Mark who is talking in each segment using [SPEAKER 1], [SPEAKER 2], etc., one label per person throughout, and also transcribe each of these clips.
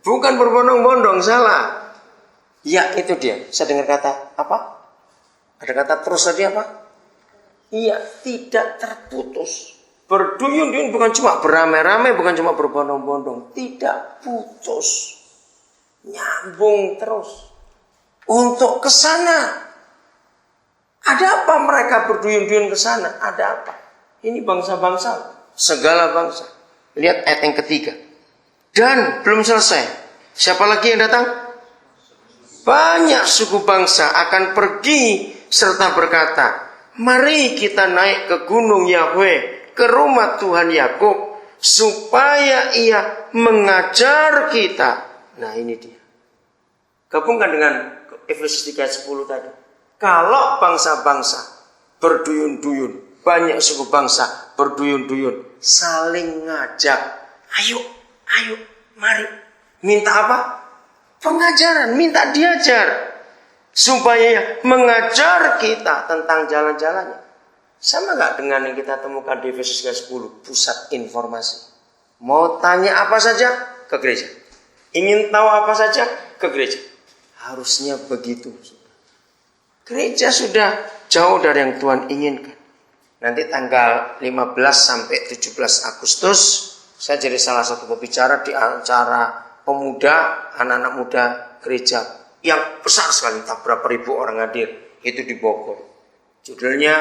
[SPEAKER 1] Bukan berbondong-bondong, salah. Ya, itu dia. Saya dengar kata apa? Ada kata terus tadi apa? Iya, tidak terputus. Berduyun-duyun bukan cuma beramai-ramai, bukan cuma berbondong-bondong. Tidak putus. Nyambung terus. Untuk ke sana. Ada apa mereka berduyun-duyun ke sana? Ada apa? Ini bangsa-bangsa. Segala bangsa. Lihat ayat yang ketiga. Dan belum selesai. Siapa lagi yang datang? Banyak suku bangsa akan pergi serta berkata, mari kita naik ke gunung Yahweh, ke rumah Tuhan Yakub, supaya ia mengajar kita. Nah ini dia. Gabungkan dengan Efesus 3:10 tadi. Kalau bangsa-bangsa berduyun-duyun, banyak suku bangsa berduyun-duyun, saling ngajak. Ayo, mari. Minta apa? Pengajaran, minta diajar. Supaya mengajar kita tentang jalan-jalannya. Sama gak dengan yang kita temukan di Efesus 10, pusat informasi. Mau tanya apa saja, ke gereja. Ingin tahu apa saja, ke gereja. Harusnya begitu. Gereja sudah jauh dari yang Tuhan inginkan. Nanti tanggal 15 sampai 17 Agustus, saya jadi salah satu pembicara di acara pemuda, anak-anak muda gereja yang besar sekali, tak berapa ribu orang hadir, itu di Bogor. Judulnya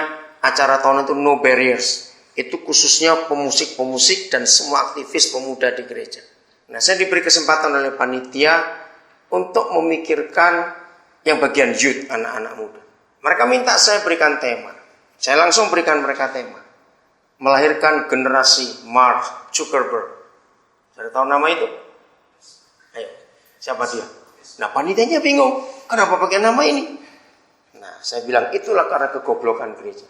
[SPEAKER 1] acara tahun itu No Barriers. Itu khususnya pemusik-pemusik dan semua aktivis pemuda di gereja. Nah, saya diberi kesempatan oleh panitia untuk memikirkan yang bagian youth, anak-anak muda. Mereka minta saya berikan tema. Saya langsung berikan mereka tema. Melahirkan generasi Mark Zuckerberg. Saya tahu nama itu? Ayo, siapa dia? Nah, panitianya bingung. Kenapa pakai nama ini? Nah, saya bilang itulah karena kegoblokan gereja.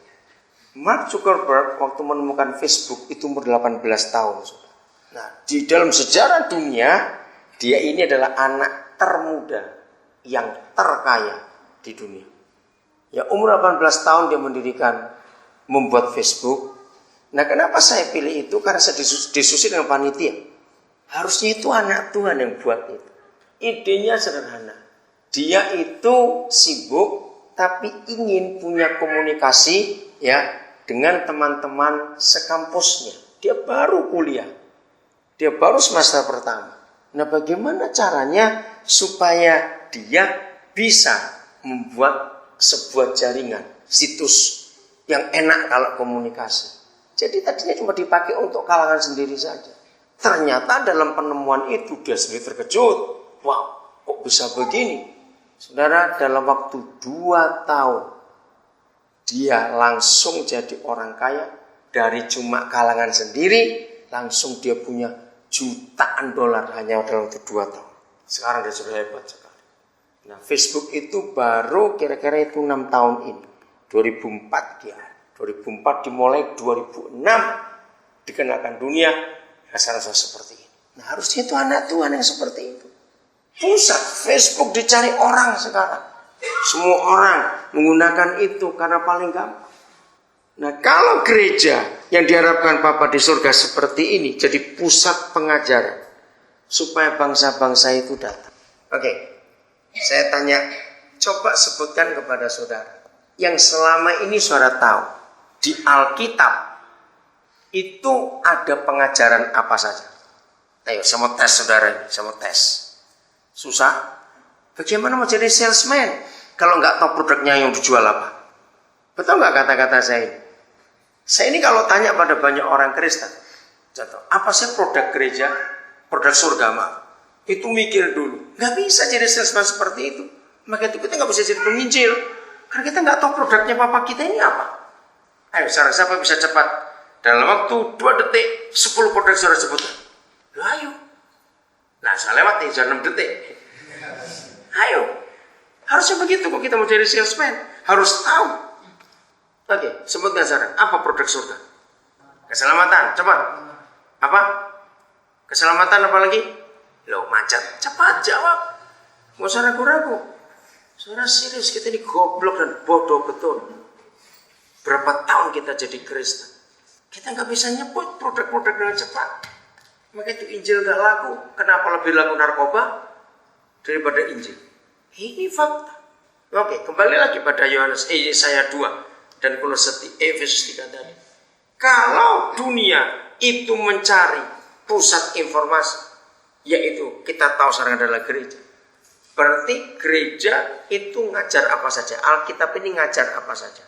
[SPEAKER 1] Mark Zuckerberg waktu menemukan Facebook itu umur 18 tahun. Nah, di dalam sejarah dunia, dia ini adalah anak termuda yang terkaya di dunia. Ya, umur 18 tahun dia membuat Facebook. Nah, kenapa saya pilih itu? Karena saya diskusi dengan panitia. Harusnya itu anak Tuhan yang buat itu. Idenya sederhana. Dia itu sibuk tapi ingin punya komunikasi ya dengan teman-teman sekampusnya. Dia baru kuliah. Dia baru semester pertama. Nah, bagaimana caranya supaya dia bisa membuat sebuah jaringan, situs yang enak kalau komunikasi. Jadi tadinya cuma dipakai untuk kalangan sendiri saja. Ternyata dalam penemuan itu dia sendiri terkejut. Wow, kok bisa begini? Saudara, dalam waktu 2 tahun dia langsung jadi orang kaya. Dari cuma kalangan sendiri, langsung dia punya jutaan dolar hanya dalam waktu 2 tahun. Sekarang dia sudah hebat sekali. Nah, Facebook itu baru kira-kira itu 6 tahun ini. 2004 dia. 2004 dimulai, 2006 dikenalkan dunia. Rasa-rasa seperti ini. Nah, harusnya itu anak Tuhan yang seperti itu. Pusat Facebook dicari orang sekarang. Semua orang menggunakan itu karena paling gampang. Nah, kalau gereja yang diharapkan Bapa di surga seperti ini jadi pusat pengajaran supaya bangsa-bangsa itu datang. Oke, saya tanya, coba sebutkan kepada saudara yang selama ini saudara tahu di Alkitab itu ada pengajaran apa saja. Ayo, saya mau tes saudara ini, saya mau tes. Susah? Bagaimana mau jadi salesman kalau nggak tahu produknya yang dijual apa? Betul nggak kata-kata saya ini? Saya ini kalau tanya pada banyak orang Kristen, contoh, apa sih produk gereja, produk surga, maaf? Itu mikir dulu. Nggak bisa jadi salesman seperti itu. Maka itu kita nggak bisa jadi penginjil, karena kita nggak tahu produknya Papa kita ini apa. Ayo, saudara, siapa bisa cepat? Dalam waktu 2 detik, 10 produk saudara sebutkan. Ayo. Nah, saya lewat nih, sudah 6 detik. Ayo. Harusnya begitu kok kita mau jadi salesman. Harus tahu. Oke, sebutkan saudara. Apa produk surga? Keselamatan, cepat. Apa? Keselamatan apa lagi? Loh, macet. Cepat jawab. Nggak usah ragu-ragu. Saudara serius, kita ini goblok dan bodoh betul. Berapa tahun kita jadi Kristen? Kita nggak bisa nyebut produk-produk dengan cepat. Maka itu Injil gak laku. Kenapa lebih laku narkoba daripada Injil? Ini fakta. Oke, kembali lagi pada Yesaya 2 dan Efesus 3 tadi. Kalau dunia itu mencari pusat informasi, yaitu kita tahu sekarang adalah gereja. Berarti gereja itu ngajar apa saja. Alkitab ini ngajar apa saja.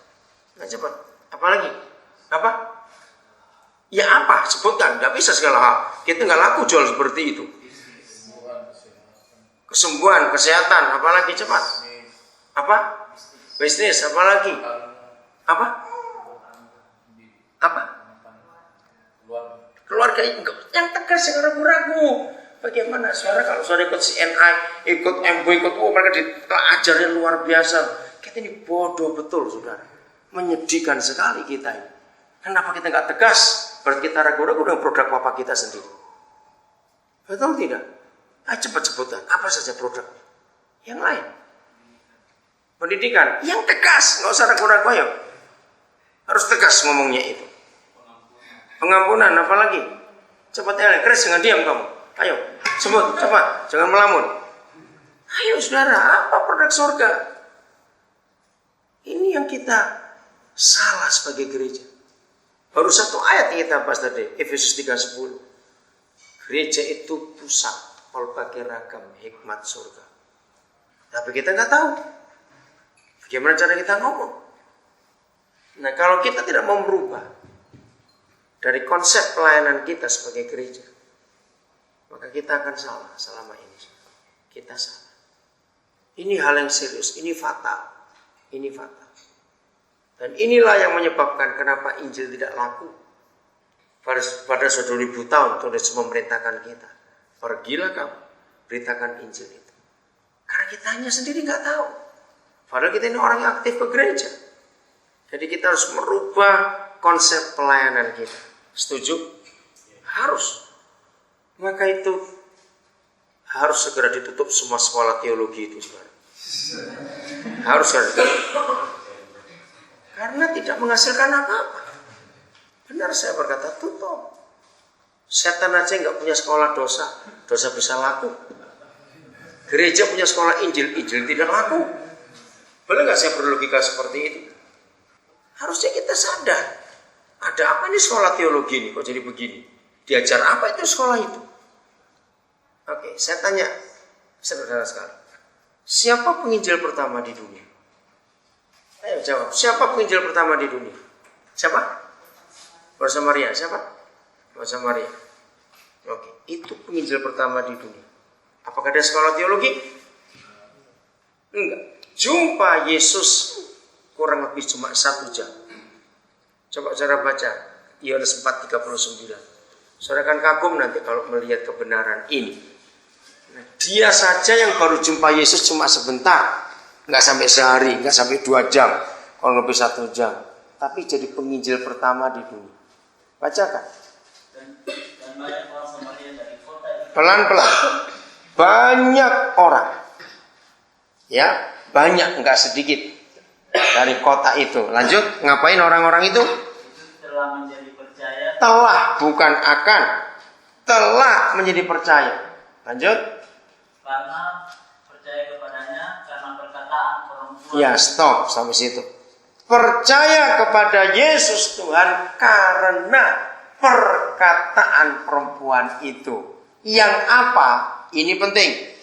[SPEAKER 1] Nah cepat. Apa lagi? Apa? Ya apa? Sebutkan. Tidak bisa segala hal. Kita nggak laku jual seperti itu. Kesembuhan, kesehatan. Apa lagi? Cepat. Apa? Bisnis. Apa lagi? Apa? Apa? Keluarga yang tegas, yang ragu-ragu. Bagaimana suara kalau suara ikut CNI, ikut MB, ikut mereka diajarnya luar biasa. Kita ini bodoh betul, saudara. Menyedihkan sekali kita ini. Kenapa kita nggak tegas? Berarti kita ragu-ragu dengan produk papa kita sendiri. Betul tidak? Ayo cepat sebutkan. Apa saja produknya? Yang lain. Pendidikan. Yang tegas. Nggak usah ragu-ragu, ayo. Harus tegas ngomongnya itu. Pengampunan, apa lagi? Cepat ya, Chris, jangan diam kamu. Ayo, sebut, cepat, jangan melamun. Ayo saudara, apa produk surga? Ini yang kita salah sebagai gereja. Baru satu ayat yang kita bahas tadi, Efesus 3:10. Gereja itu pusat berbagai ragam hikmat surga. Tapi kita nggak tahu. Bagaimana cara kita ngomong? Nah, kalau kita tidak mau merubah dari konsep pelayanan kita sebagai gereja, maka kita akan salah selama ini. Kita salah. Ini hal yang serius, ini fatal. Ini fatal. Dan inilah yang menyebabkan kenapa Injil tidak laku. Pada sudah 2000 tahun Tuhan Yesus memerintahkan kita, pergilah kamu, beritakan Injil itu. Karena kita hanya sendiri nggak tahu. Padahal kita ini orang yang aktif ke gereja. Jadi kita harus merubah konsep pelayanan kita. Setuju? Harus. Maka itu harus segera ditutup semua sekolah teologi itu sekarang. Harus segera ditutup. Karena tidak menghasilkan apa-apa. Benar saya berkata, tutup. Setan aja nggak punya sekolah dosa, dosa bisa laku. Gereja punya sekolah Injil, Injil tidak laku. Boleh nggak saya berlogika seperti itu? Harusnya kita sadar. Ada apa nih sekolah teologi ini? Kok jadi begini? Diajar apa itu sekolah itu? Oke, saya tanya, saudara sekalian. Siapa penginjil pertama di dunia? Ayo jawab. Siapa penginjil pertama di dunia? Siapa? Rosa Maria. Siapa? Rosa Maria. Oke, itu penginjil pertama di dunia. Apakah ada sekolah teologi? Enggak. Jumpa Yesus kurang lebih cuma 1 jam. Coba saudara baca Yohanes 4:39. Saudara kan kagum nanti kalau melihat kebenaran ini. Nah, dia saja yang baru jumpa Yesus cuma sebentar, nggak sampai sehari, nggak sampai 2 jam, kurang lebih 1 jam. Tapi jadi penginjil pertama di dunia. Bacakan.
[SPEAKER 2] Dan banyak orang Samaria dari kota itu.
[SPEAKER 1] Pelan-pelan. Banyak orang. Ya, banyak, nggak sedikit. Dari kota itu. Lanjut, ngapain orang-orang itu?
[SPEAKER 2] Telah menjadi percaya.
[SPEAKER 1] Telah, bukan akan. Telah menjadi percaya. Lanjut.
[SPEAKER 2] Karena percaya kepadanya karena perkataan perempuan.
[SPEAKER 1] Ya, stop sampai situ. Percaya kepada Yesus Tuhan karena perkataan perempuan itu. Yang apa? Ini penting.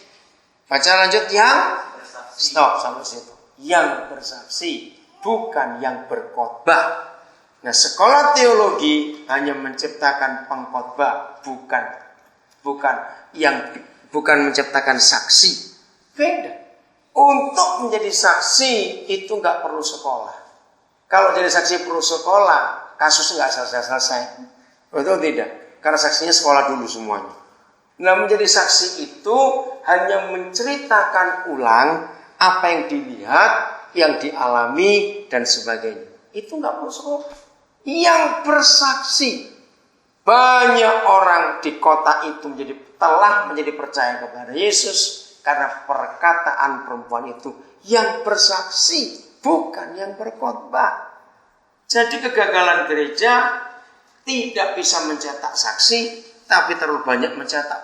[SPEAKER 1] Baca lanjut yang
[SPEAKER 2] Bersaksi.
[SPEAKER 1] stop sampai situ. Yang bersaksi, bukan yang berkhotbah. Nah, sekolah teologi hanya menciptakan pengkhotbah, bukan menciptakan saksi. Beda. Untuk menjadi saksi itu nggak perlu sekolah. Kalau jadi saksi perlu sekolah, kasus nggak selesai. Betul tidak? Karena saksinya sekolah dulu semuanya. Nah, menjadi saksi itu hanya menceritakan ulang apa yang dilihat, yang dialami, dan sebagainya. Itu nggak perlu sekolah. Yang bersaksi, banyak orang di kota itu telah menjadi percaya kepada Yesus karena perkataan perempuan itu. Yang bersaksi, bukan yang berkhotbah. Jadi kegagalan gereja tidak bisa mencetak saksi, tapi terlalu banyak mencetak